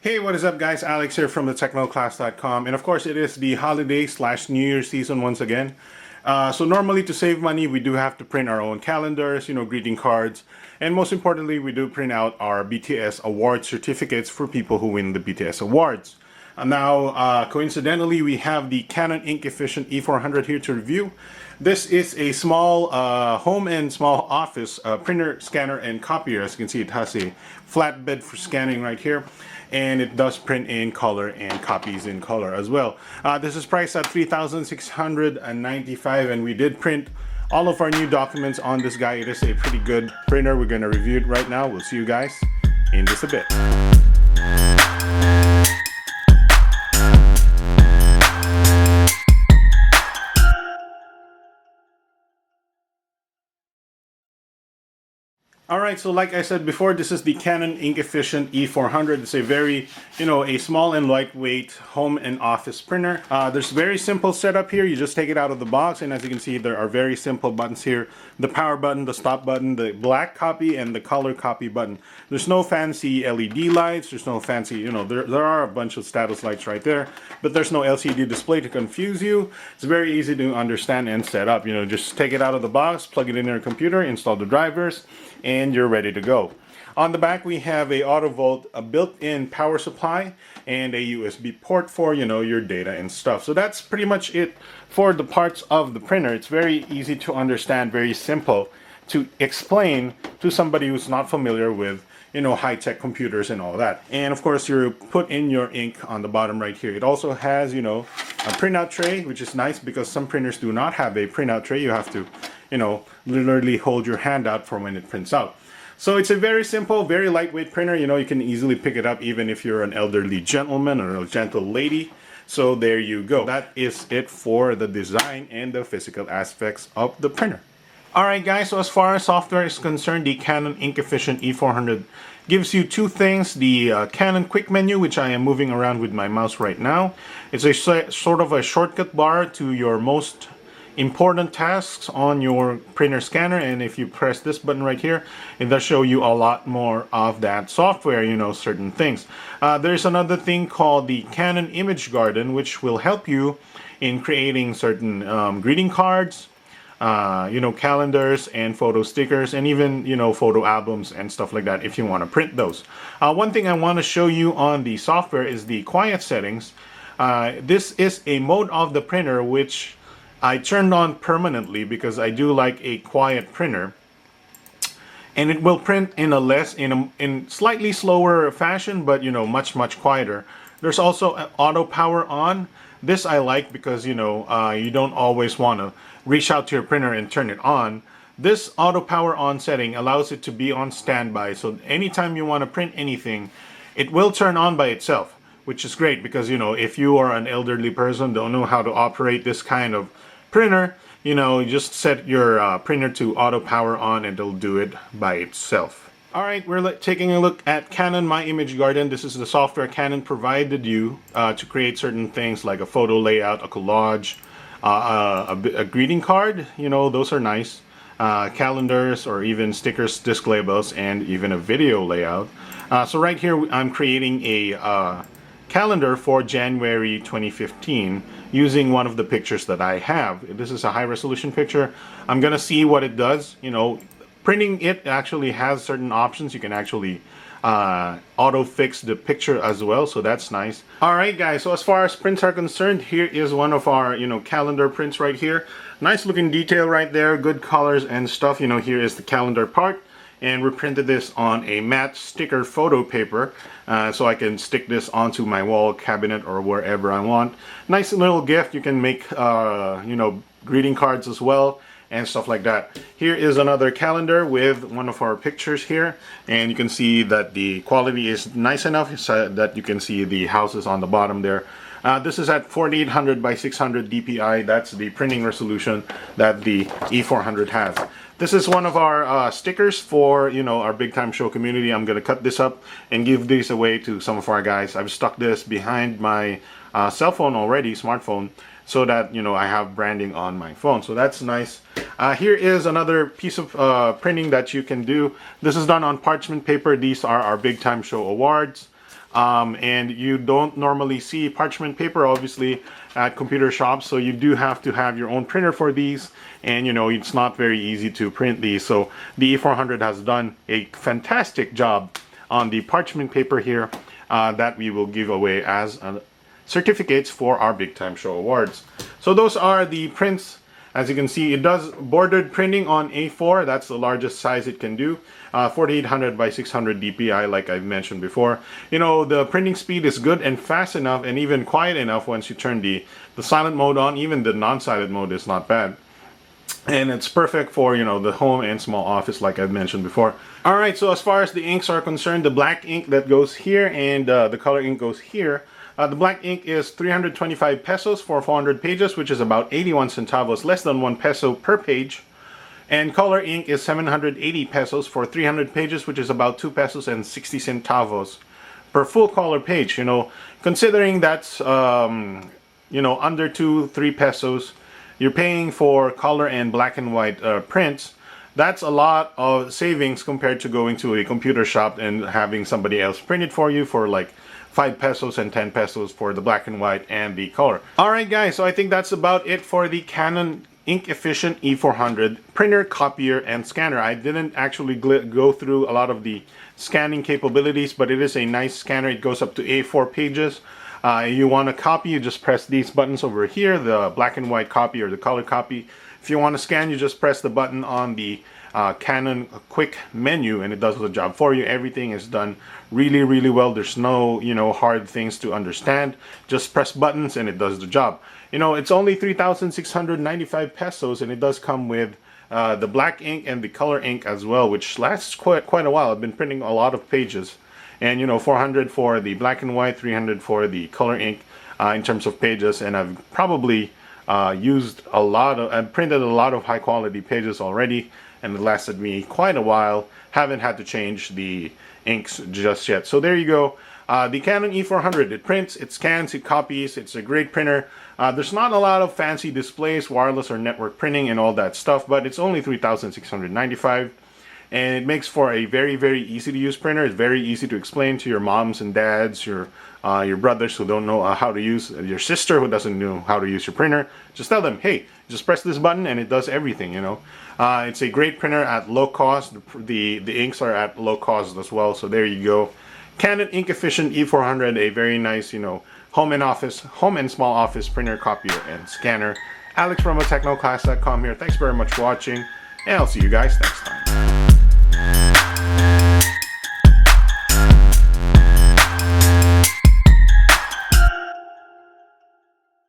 Hey, what is up guys? Alex here from thetechnoclass.com, and of course it is the holiday / New Year season once again. So normally to save money we do have to print our own calendars, greeting cards, and most importantly we do print out our BTS award certificates for people who win the BTS awards. Now coincidentally we have the Canon Ink Efficient E400 here to review. This is a small home and small office printer, scanner, and copier. As you can see, it has a flatbed for scanning right here, and it does print in color and copies in color as well. This is priced at $3,695, and we did print all of our new documents on this guy. It is a pretty good printer. We're going to review it right now. We'll see you guys in just a bit. Alright, so like I said before, this is the Canon Ink Efficient E400. It's a very, a small and lightweight home and office printer. There's very simple setup here. You just take it out of the box, and as you can see, there are very simple buttons here. The power button, the stop button, the black copy, and the color copy button. There's no fancy LED lights. There's no fancy, there are a bunch of status lights right there, but there's no LCD display to confuse you. It's very easy to understand and set up. Just take it out of the box, plug it in your computer, install the drivers, and you're ready to go. On the back we have a auto volt, a built-in power supply, and a USB port for your data and stuff. So that's pretty much it for the parts of the printer. It's very easy to understand, very simple to explain to somebody who's not familiar with high-tech computers and all that. And of course you put in your ink on the bottom right here. It also has a printout tray, which is nice because some printers do not have a printout tray. You have to literally hold your hand out for when it prints out. So it's a very simple, very lightweight printer. You can easily pick it up even if you're an elderly gentleman or a gentle lady. So there you go. That is it for the design and the physical aspects of the printer. Alright guys, so as far as software is concerned, the Canon Ink Efficient E400 gives you two things. The Canon Quick Menu, which I am moving around with my mouse right now. It's a sort of a shortcut bar to your most important tasks on your printer scanner, and if you press this button right here, it does show you a lot more of that software, certain things. There's another thing called the Canon Image Garden, which will help you in creating certain greeting cards, calendars and photo stickers, and even photo albums and stuff like that if you want to print those. One thing I want to show you on the software is the quiet settings. This is a mode of the printer which I turned on permanently because I do like a quiet printer, and it will print in in slightly slower fashion, but much quieter. There's also an auto power on. This I like because you don't always want to reach out to your printer and turn it on. This auto power on setting allows it to be on standby, so anytime you want to print anything, it will turn on by itself, which is great because if you are an elderly person, don't know how to operate this kind of printer, just set your printer to auto power on and it'll do it by itself. Alright, we're taking a look at Canon My Image Garden. This is the software Canon provided you to create certain things like a photo layout, a collage, a greeting card, those are nice, calendars, or even stickers, disc labels, and even a video layout. So right here I'm creating a calendar for January 2015 using one of the pictures that I have. This is a high resolution picture. I'm gonna see what it does. Printing it actually has certain options. You can actually auto fix the picture as well, so that's nice. Alright guys, so as far as prints are concerned, here is one of our calendar prints right here. Nice looking detail right there, good colors and stuff. Here is the calendar part, and we printed this on a matte sticker photo paper, so I can stick this onto my wall cabinet or wherever I want. Nice little gift. You can make greeting cards as well and stuff like that. Here is another calendar with one of our pictures here, and you can see that the quality is nice enough so that you can see the houses on the bottom there. This is at 4800 by 600 dpi. That's the printing resolution that the E400 has. This is one of our stickers for our big time show community. I'm gonna cut this up and give these away to some of our guys. I've stuck this behind my cell phone already, smartphone, so that I have branding on my phone. So that's nice. Here is another piece of printing that you can do. This is done on parchment paper. These are our big time show awards. and you don't normally see parchment paper obviously at computer shops, so you do have to have your own printer for these, and you know, it's not very easy to print these. So the E400 has done a fantastic job on the parchment paper here that we will give away as certificates for our Big Time Show Awards. So those are the prints. As you can see, it does bordered printing on A4. That's the largest size it can do. 4800 by 600 DPI, like I've mentioned before. You know, the printing speed is good and fast enough, and even quiet enough once you turn the silent mode on. Even the non-silent mode is not bad. And it's perfect for, you know, the home and small office, like I've mentioned before. Alright, so as far as the inks are concerned, the black ink that goes here and the color ink goes here. The black ink is 325 pesos for 400 pages, which is about 81 centavos, less than 1 peso per page. And color ink is 780 pesos for 300 pages, which is about 2 pesos and 60 centavos per full color page. You know, considering that's, you know, under 2-3 pesos, you're paying for color and black and white prints. That's a lot of savings compared to going to a computer shop and having somebody else print it for you for like 5 pesos and 10 pesos for the black and white and the color. Alright guys, so I think that's about it for the Canon Ink Efficient E400 printer, copier, and scanner. I didn't actually go through a lot of the scanning capabilities, but it is a nice scanner. It goes up to A4 pages. You want to copy, you just press these buttons over here, the black and white copy or the color copy. If you want to scan, you just press the button on the Canon quick menu and it does the job for you. Everything is done really well. There's no, you know, hard things to understand. Just press buttons and it does the job. You know, it's only 3,695 pesos, and it does come with the black ink and the color ink as well, which lasts quite a while. I've been printing a lot of pages, and you know, 400 for the black and white, 300 for the color ink in terms of pages, and I've probably I've printed a lot of high quality pages already, and it lasted me quite a while. Haven't had to change the inks just yet. So there you go. The Canon E400, it prints, it scans, it copies, it's a great printer. There's not a lot of fancy displays, wireless or network printing and all that stuff, but it's only 3,695, and it makes for a very easy to use printer. It's very easy to explain to your moms and dads, your brothers who don't know how to use, your sister who doesn't know how to use your printer. Just tell them, hey, just press this button and it does everything, you know. It's a great printer at low cost. The inks are at low cost as well, so there you go. Canon Ink Efficient E400, a very nice, you know, home and small office printer, copier, and scanner. Alex from technoclass.com here. Thanks very much for watching, and I'll see you guys next time.